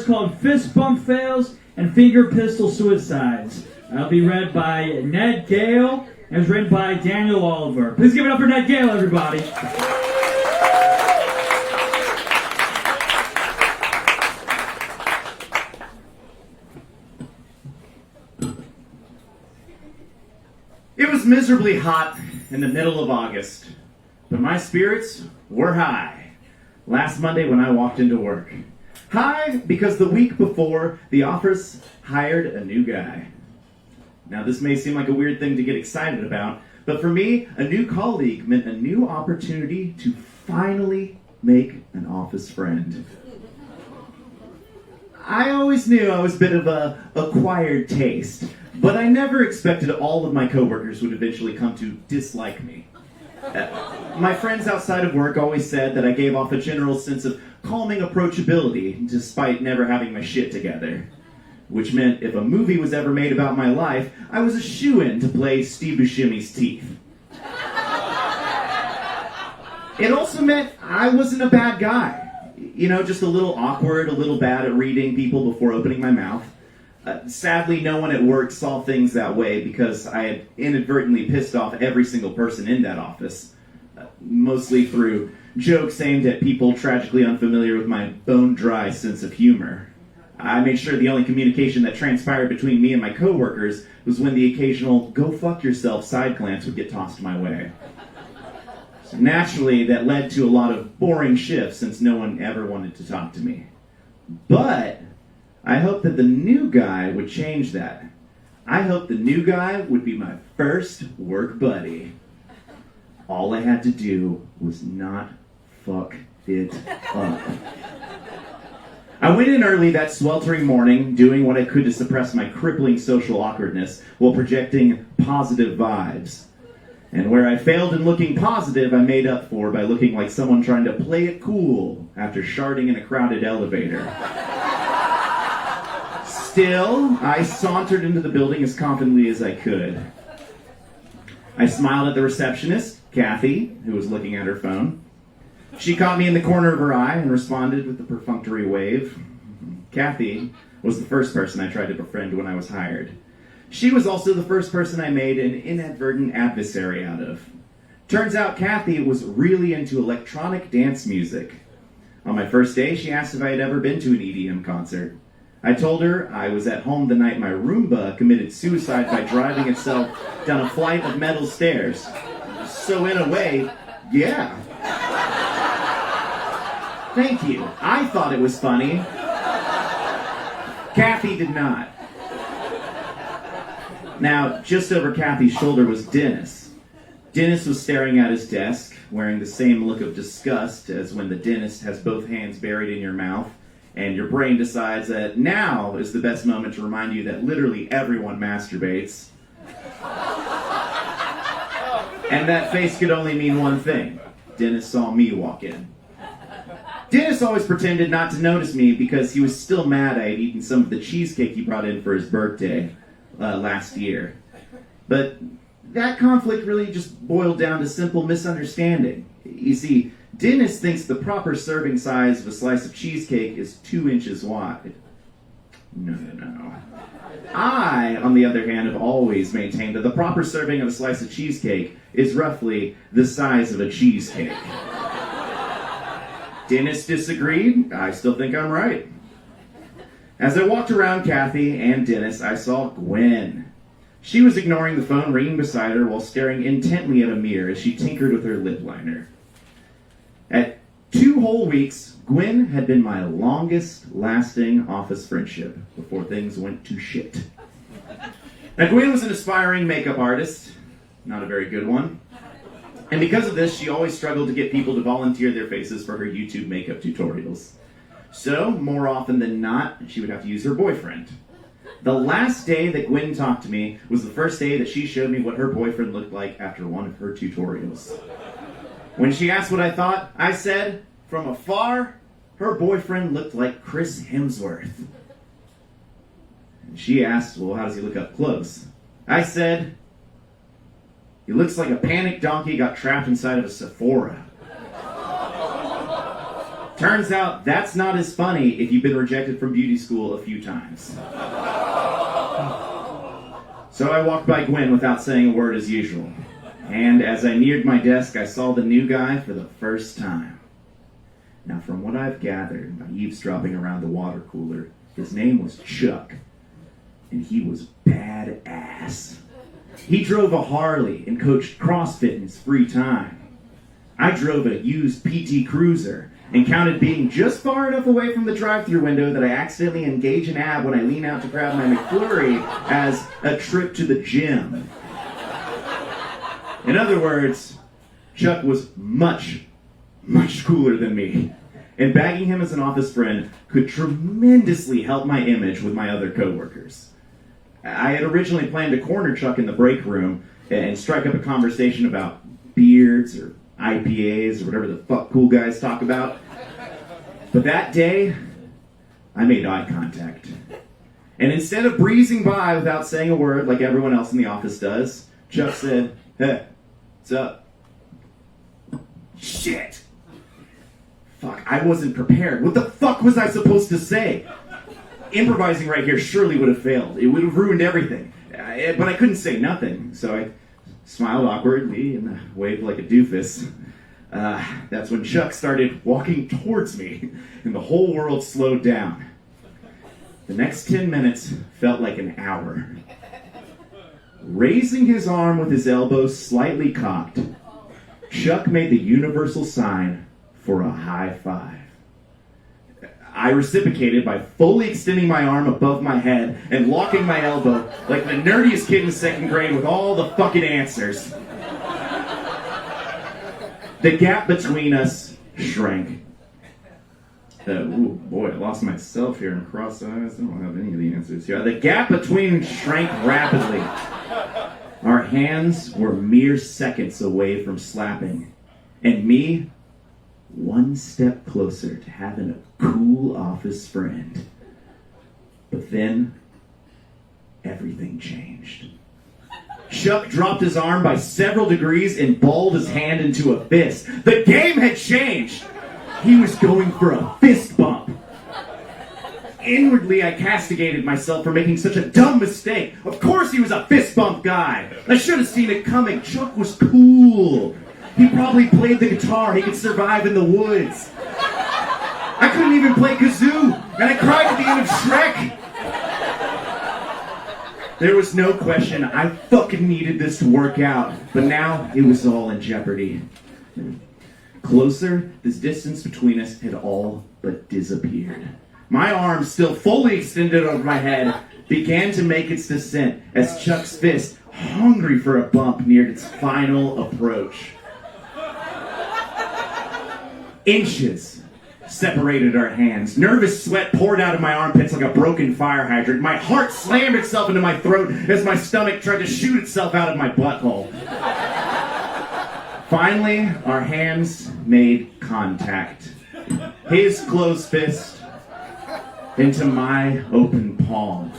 is called Fist Bump Fails and Finger Pistol Suicides. It'll be read by Ned Gayle and was written by Daniel Oliver. Please give it up for Ned Gayle, everybody. It was miserably hot in the middle of August, but my spirits were high last Monday when I walked into work. High because the week before, the office hired a new guy. Now, this may seem like a weird thing to get excited about, but for me, a new colleague meant a new opportunity to finally make an office friend. I always knew I was a bit of a acquired taste, but I never expected all of my coworkers would eventually come to dislike me. My friends outside of work always said that I gave off a general sense of calming approachability, despite never having my shit together. Which meant if a movie was ever made about my life, I was a shoo-in to play Steve Buscemi's teeth. It also meant I wasn't a bad guy. You know, just a little awkward, a little bad at reading people before opening my mouth. Sadly, no one at work saw things that way because I had inadvertently pissed off every single person in that office. Mostly through jokes aimed at people tragically unfamiliar with my bone-dry sense of humor. I made sure the only communication that transpired between me and my coworkers was when the occasional "go fuck yourself" side glance would get tossed my way. So naturally, that led to a lot of boring shifts since no one ever wanted to talk to me. But I hoped that the new guy would change that. I hoped the new guy would be my first work buddy. All I had to do was not fuck it up. I went in early that sweltering morning, doing what I could to suppress my crippling social awkwardness while projecting positive vibes. And where I failed in looking positive, I made up for by looking like someone trying to play it cool after sharding in a crowded elevator. Still, I sauntered into the building as confidently as I could. I smiled at the receptionist, Kathy, who was looking at her phone. She caught me in the corner of her eye and responded with a perfunctory wave. Kathy was the first person I tried to befriend when I was hired. She was also the first person I made an inadvertent adversary out of. Turns out Kathy was really into electronic dance music. On my first day, she asked if I had ever been to an EDM concert. I told her I was at home the night my Roomba committed suicide by driving itself down a flight of metal stairs. So in a way, yeah. Thank you. I thought it was funny. Kathy did not. Now, just over Kathy's shoulder was Dennis. Dennis was staring at his desk, wearing the same look of disgust as when the dentist has both hands buried in your mouth, and your brain decides that now is the best moment to remind you that literally everyone masturbates. And that face could only mean one thing. Dennis saw me walk in. Dennis always pretended not to notice me because he was still mad I had eaten some of the cheesecake he brought in for his birthday last year. But that conflict really just boiled down to simple misunderstanding. You see, Dennis thinks the proper serving size of a slice of cheesecake is 2 inches wide. No. I, on the other hand, have always maintained that the proper serving of a slice of cheesecake is roughly the size of a cheesecake. Dennis disagreed. I still think I'm right. As I walked around Kathy and Dennis, I saw Gwen. She was ignoring the phone ringing beside her while staring intently at a mirror as she tinkered with her lip liner. At 2 whole weeks, Gwen had been my longest-lasting office friendship before things went to shit. Now, Gwen was an aspiring makeup artist, not a very good one. And because of this, she always struggled to get people to volunteer their faces for her YouTube makeup tutorials. So, more often than not, she would have to use her boyfriend. The last day that Gwen talked to me was the first day that she showed me what her boyfriend looked like after one of her tutorials. When she asked what I thought, I said, from afar, her boyfriend looked like Chris Hemsworth. And she asked, well, how does he look up close? I said, he looks like a panicked donkey got trapped inside of a Sephora. Turns out that's not as funny if you've been rejected from beauty school a few times. So I walked by Gwen without saying a word as usual. And as I neared my desk, I saw the new guy for the first time. Now, from what I've gathered by eavesdropping around the water cooler, his name was Chuck. And he was badass. He drove a Harley and coached CrossFit in his free time. I drove a used PT Cruiser and counted being just far enough away from the drive-thru window that I accidentally engage an ab when I lean out to grab my McFlurry as a trip to the gym. In other words, Chuck was much, much cooler than me. And bagging him as an office friend could tremendously help my image with my other coworkers. I had originally planned to corner Chuck in the break room and strike up a conversation about beards or IPAs or whatever the fuck cool guys talk about. But that day, I made eye contact. And instead of breezing by without saying a word like everyone else in the office does, Chuck said, "Hey, what's up?" Shit! Fuck, I wasn't prepared. What the fuck was I supposed to say? Improvising right here surely would have failed. It would have ruined everything. But I couldn't say nothing, so I smiled awkwardly and waved like a doofus. That's when Chuck started walking towards me, and the whole world slowed down. The next 10 minutes felt like an hour. Raising his arm with his elbow slightly cocked, Chuck made the universal sign for a high five. I reciprocated by fully extending my arm above my head and locking my elbow like the nerdiest kid in second grade with all the fucking answers. The gap between us shrank. Ooh, boy, I lost myself here in cross eyes. I don't have any of the answers here. The gap between shrank rapidly. Our hands were mere seconds away from slapping. And me, one step closer to having a cool office friend. But then, everything changed. Chuck dropped his arm by several degrees and balled his hand into a fist. The game had changed! He was going for a fist bump. Inwardly, I castigated myself for making such a dumb mistake. Of course he was a fist bump guy. I should have seen it coming. Chuck was cool. He probably played the guitar. He could survive in the woods. I couldn't even play kazoo, and I cried at the end of Shrek. There was no question. I fucking needed this to work out, but now it was all in jeopardy. Closer, this distance between us had all but disappeared. My arm, still fully extended over my head, began to make its descent as Chuck's fist, hungry for a bump, neared its final approach. Inches separated our hands. Nervous sweat poured out of my armpits like a broken fire hydrant. My heart slammed itself into my throat as my stomach tried to shoot itself out of my butthole. Finally, our hands made contact. His closed fist into my open palm.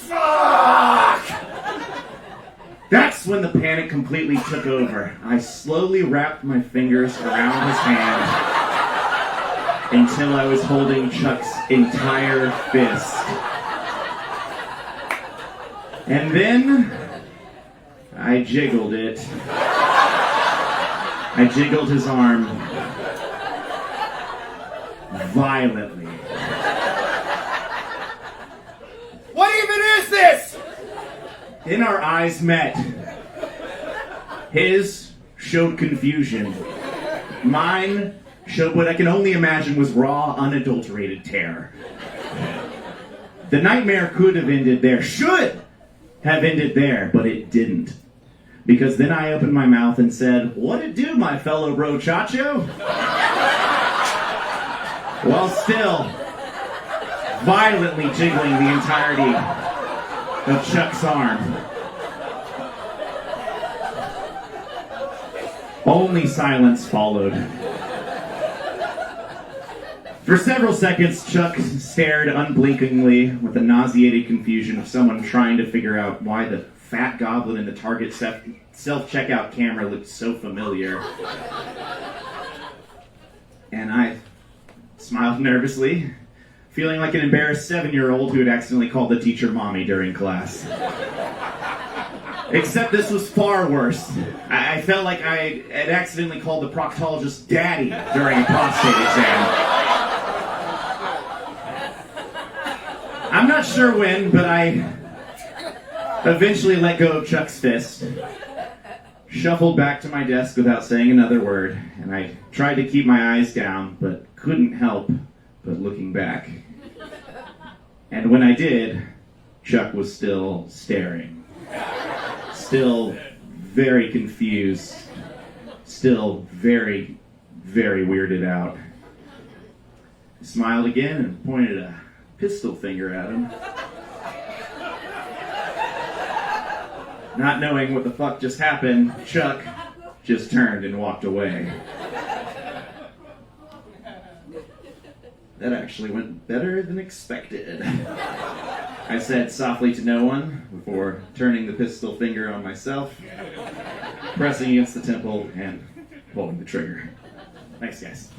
Fuck! That's when the panic completely took over. I slowly wrapped my fingers around his hand until I was holding Chuck's entire fist. And then I jiggled it. I jiggled his arm violently. What even is this? Then our eyes met. His showed confusion. Mine showed what I can only imagine was raw, unadulterated terror. The nightmare could have ended there, should have ended there, but it didn't. Because then I opened my mouth and said, "What it do, my fellow brochacho?" While still violently jiggling the entirety of Chuck's arm. Only silence followed. For several seconds, Chuck stared unblinkingly with the nauseated confusion of someone trying to figure out why the fat goblin in the Target self-checkout camera looked so familiar. And I smiled nervously, feeling like an embarrassed 7-year-old who had accidentally called the teacher mommy during class. Except this was far worse. I felt like I had accidentally called the proctologist daddy during a prostate exam. I'm not sure when, but I eventually let go of Chuck's fist, shuffled back to my desk without saying another word, and I tried to keep my eyes down, but couldn't help but looking back. And when I did, Chuck was still staring. Still very confused. Still very, very weirded out. I smiled again and pointed a pistol finger at him. Not knowing what the fuck just happened, Chuck just turned and walked away. That actually went better than expected. I said softly to no one before turning the pistol finger on myself, pressing against the temple, and pulling the trigger. Thanks, guys.